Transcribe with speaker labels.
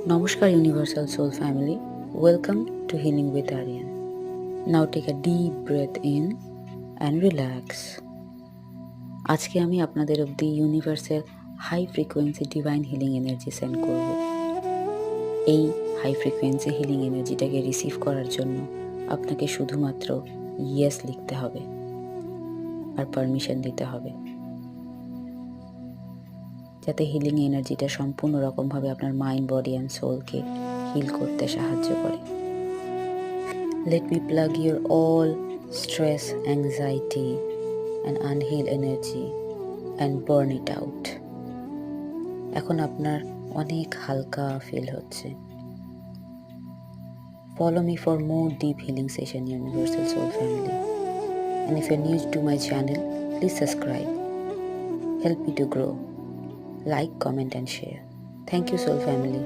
Speaker 1: Namaskar Universal Soul Family, welcome to Healing with Aryan. Now take a deep breath in and relax. আজকে আমি আপনাদের অবধি ইউনিভার্সের high frequency divine healing energy send করব। এই high frequency healing এনার্জিটাকে receive করার জন্য আপনাকে শুধুমাত্র ইয়েস লিখতে হবে আর পারমিশন দিতে হবে, যাতে হিলিং এনার্জিটা সম্পূর্ণ রকমভাবে আপনার মাইন্ড, বডি অ্যান্ড সোলকে হিল করতে সাহায্য করে। Let me plug your all stress, anxiety and unhealed energy and burn it out. এখন আপনার অনেক হালকা ফিল হচ্ছে। Follow me for more deep healing session, Universal Soul Family. And if you're new to my channel, please subscribe. Help me to grow. Like, comment and share. Thank you, Soul Family.